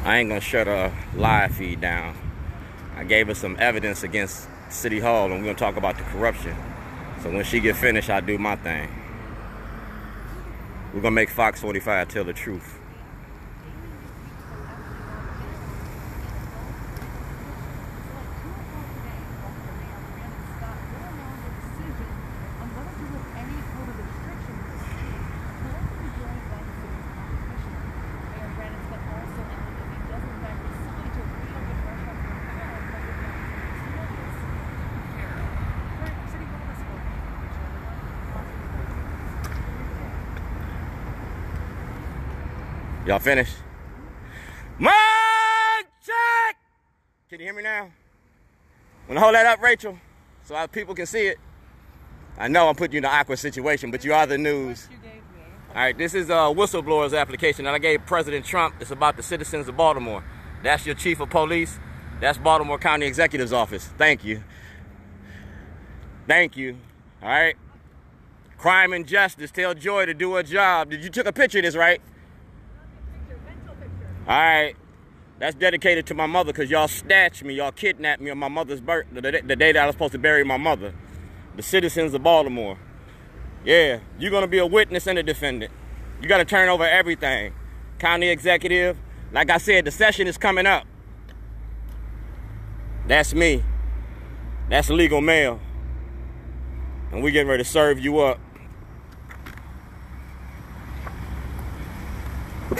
I ain't gonna shut a live feed down. I gave her some evidence against City Hall, and we're gonna talk about the corruption. So when she get finished, I'll do my thing. We're gonna make Fox 45 tell the truth. Y'all finished? Mic check! Can you hear me now? Wanna hold that up, Rachel? So our people can see it. I know I'm putting you in an awkward situation, but you are the news. All right, this is a whistleblower's application that I gave President Trump. It's about the citizens of Baltimore. That's your chief of police. That's Baltimore County Executive's office. Thank you. Thank you. All right. Crime and justice. Tell Joy to do her job. You took a picture of this, right? All right, that's dedicated to my mother because y'all snatched me, y'all kidnapped me on my mother's birthday, the day that I was supposed to bury my mother. The citizens of Baltimore. Yeah, you're gonna be a witness and a defendant. You gotta turn over everything. County executive, like I said, the session is coming up. That's me. That's legal mail. And we getting ready to serve you up.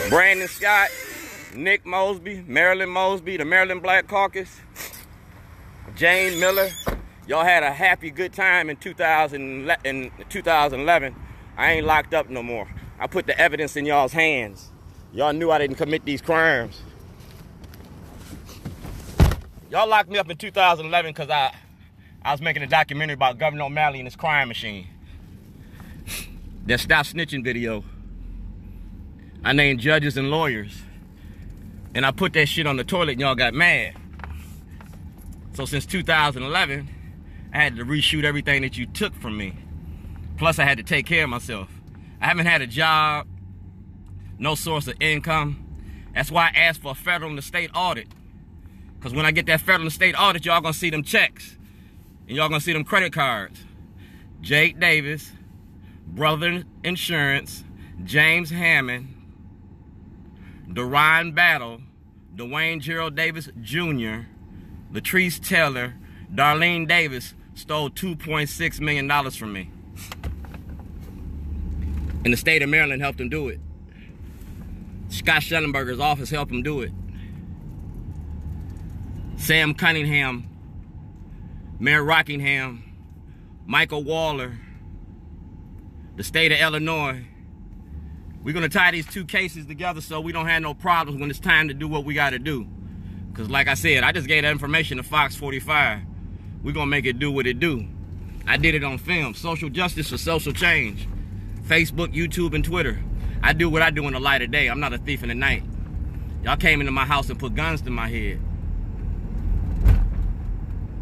Brandon Scott, Nick Mosby, Marilyn Mosby, the Maryland Black Caucus, Jane Miller. Y'all had a happy, good time in 2011. I ain't locked up no more. I put the evidence in y'all's hands. Y'all knew I didn't commit these crimes. Y'all locked me up in 2011 because I was making a documentary about Governor O'Malley and his crime machine. That Stop Snitching video. I named judges and lawyers. And I put that shit on the toilet and y'all got mad. So since 2011, I had to reshoot everything that you took from me. Plus I had to take care of myself. I haven't had a job, no source of income. That's why I asked for a federal and state audit. Because when I get that federal and state audit, y'all gonna see them checks. And y'all gonna see them credit cards. Jake Davis, Brother Insurance, James Hammond, Deron Battle, Dwayne Gerald Davis Jr., Latrice Taylor, Darlene Davis stole $2.6 million from me. And the state of Maryland helped them do it. Scott Schellenberger's office helped them do it. Sam Cunningham, Mayor Rockingham, Michael Waller, the state of Illinois. We're gonna tie these two cases together so we don't have no problems when it's time to do what we gotta do. Cause like I said, I just gave that information to Fox 45. We're gonna make it do what it do. I did it on film. Social justice for social change. Facebook, YouTube, and Twitter. I do what I do in the light of day. I'm not a thief in the night. Y'all came into my house and put guns to my head.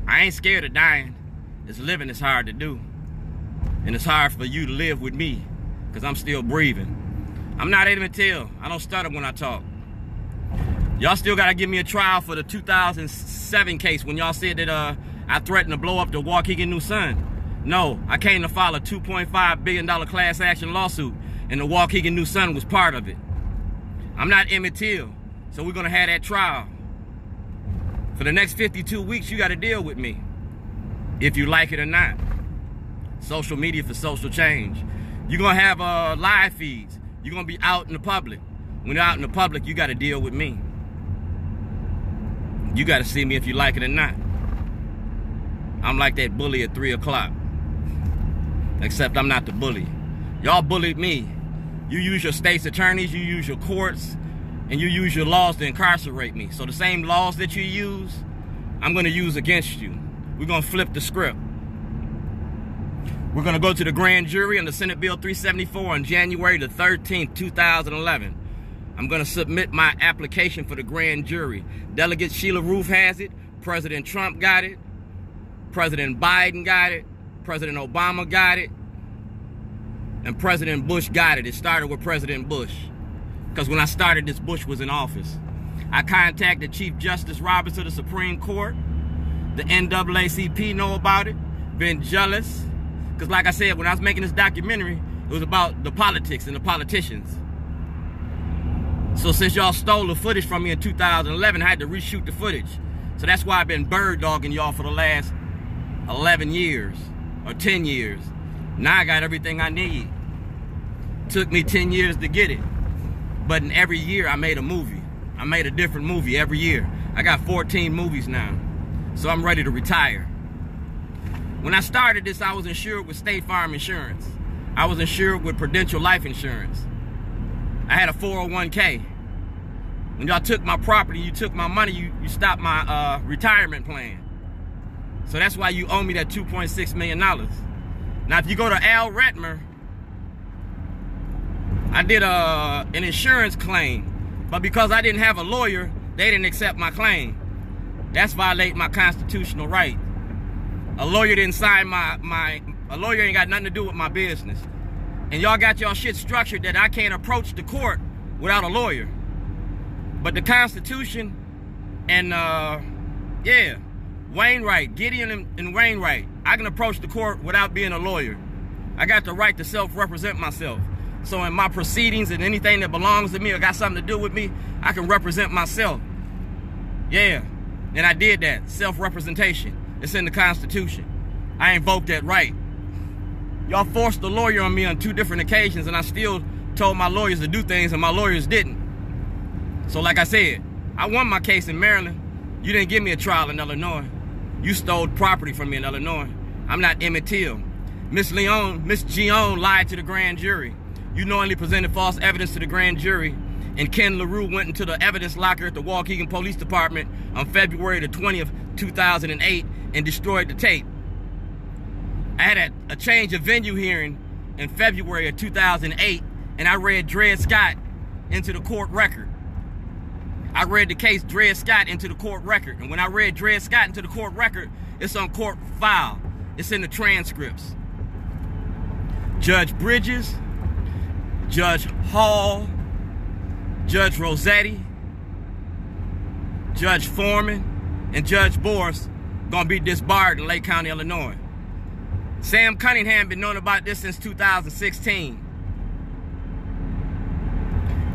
I ain't scared of dying. It's living that's hard to do. And it's hard for you to live with me, because I'm still breathing. I'm not Emmett Till. I don't stutter when I talk. Y'all still gotta give me a trial for the 2007 case when y'all said that I threatened to blow up the Waukegan New Sun. No, I came to file a $2.5 billion class action lawsuit, and the Waukegan New Sun was part of it. I'm not Emmett Till, so we're gonna have that trial. For the next 52 weeks, you gotta deal with me, if you like it or not. Social media for social change. You're gonna have live feeds. You're gonna be out in the public. When you're out in the public, you gotta deal with me. You gotta see me if you like it or not. I'm like that bully at 3 o'clock. Except I'm not the bully. Y'all bullied me. You use your state's attorneys, you use your courts, and you use your laws to incarcerate me. So the same laws that you use, I'm gonna use against you. We're gonna flip the script. We're gonna go to the grand jury on the Senate Bill 374 on January the 13th, 2011. I'm gonna submit my application for the grand jury. Delegate Sheila Roof has it, President Trump got it, President Biden got it, President Obama got it, and President Bush got it. It started with President Bush. Because when I started this, Bush was in office. I contacted Chief Justice Roberts of the Supreme Court. The NAACP know about it. Been jealous. Because like I said, when I was making this documentary, it was about the politics and the politicians. So since y'all stole the footage from me in 2011, I had to reshoot the footage. So that's why I've been bird dogging y'all for the last 11 years or 10 years. Now I got everything I need. Took me 10 years to get it. But in every year I made a movie. I made a different movie every year. I got 14 movies now. So I'm ready to retire. When I started this, I was insured with State Farm Insurance. I was insured with Prudential Life Insurance. I had a 401k. When y'all took my property, you took my money, you stopped my retirement plan. So that's why you owe me that $2.6 million. Now, if you go to Al Retmer, I did an insurance claim, but because I didn't have a lawyer, they didn't accept my claim. That's violating my constitutional right. A lawyer didn't sign a lawyer ain't got nothing to do with my business. And y'all got y'all shit structured that I can't approach the court without a lawyer. But the Constitution and, Wainwright, Gideon and Wainwright, I can approach the court without being a lawyer. I got the right to self-represent myself. So in my proceedings and anything that belongs to me or got something to do with me, I can represent myself. Yeah, and I did that, self-representation. It's in the Constitution. I invoked that right. Y'all forced a lawyer on me on 2 different occasions, and I still told my lawyers to do things, and my lawyers didn't. So like I said, I won my case in Maryland. You didn't give me a trial in Illinois. You stole property from me in Illinois. I'm not Emmett Till. Miss Gion lied to the grand jury. You knowingly presented false evidence to the grand jury, and Ken LaRue went into the evidence locker at the Waukegan Police Department on February the 20th, 2008, and destroyed the tape. I had a change of venue hearing in February of 2008, and I read Dred Scott into the court record. I read the case Dred Scott into the court record. And when I read Dred Scott into the court record, it's on court file. It's in the transcripts. Judge Bridges, Judge Hall, Judge Rossetti, Judge Foreman, and Judge Boris gonna be disbarred in Lake County, Illinois. Sam Cunningham been knowing about this since 2016.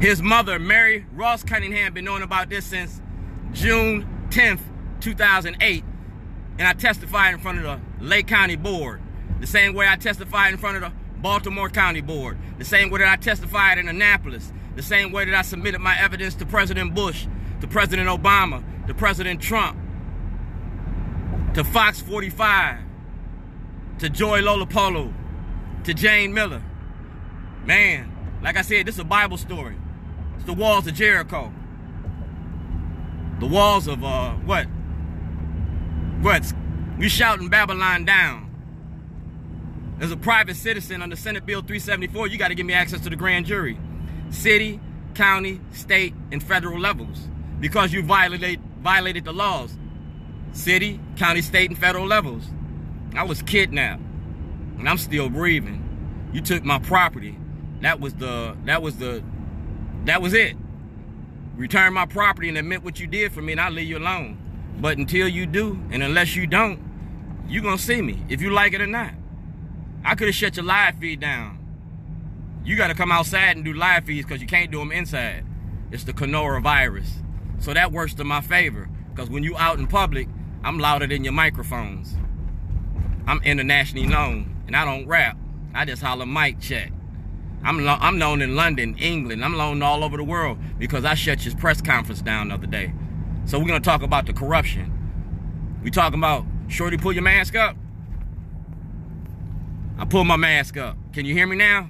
His mother, Mary Ross Cunningham, been knowing about this since June 10th, 2008. And I testified in front of the Lake County Board. The same way I testified in front of the Baltimore County Board. The same way that I testified in Annapolis. The same way that I submitted my evidence to President Bush, to President Obama, to President Trump, to Fox 45, to Joy Lolopolo, to Jane Miller. Man, like I said, this is a Bible story. It's the walls of Jericho. The walls of, what? We shouting Babylon down. As a private citizen under Senate Bill 374, you got to give me access to the grand jury. City, county, state, and federal levels. Because you violated the laws. City, county, state, and federal levels. I was kidnapped, and I'm still breathing. You took my property. That was it. Return my property and admit what you did for me, and I'll leave you alone. But until you do, and unless you don't, you're gonna see me, if you like it or not. I could have shut your live feed down. You gotta come outside and do live feeds because you can't do them inside. It's the coronavirus. So that works to my favor, because when you out in public, I'm louder than your microphones. I'm internationally known, and I don't rap. I just holler mic check. I'm known in London, England. I'm known all over the world because I shut your press conference down the other day. So we're gonna talk about the corruption. We talking about, Shorty, pull your mask up. I pull my mask up. Can you hear me now?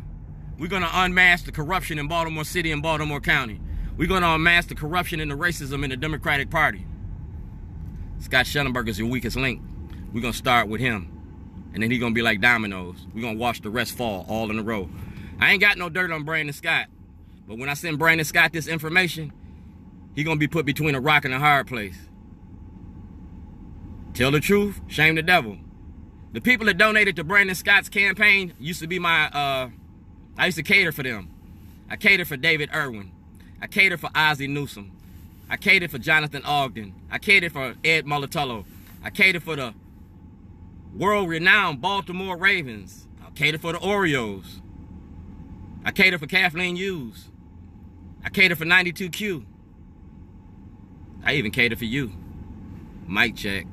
We're gonna unmask the corruption in Baltimore City and Baltimore County. We're gonna unmask the corruption and the racism in the Democratic Party. Scott Schellenberg is your weakest link. We're gonna start with him. And then he's gonna be like dominoes. We're gonna watch the rest fall all in a row. I ain't got no dirt on Brandon Scott. But when I send Brandon Scott this information, he gonna be put between a rock and a hard place. Tell the truth, shame the devil. The people that donated to Brandon Scott's campaign used to be my, I used to cater for them. I catered for David Irwin. I catered for Ozzie Newsome. I catered for Jonathan Ogden. I catered for Ed Mulatolo. I catered for the world-renowned Baltimore Ravens. I catered for the Orioles. I catered for Kathleen Hughes. I catered for 92Q. I even catered for you. Mic check.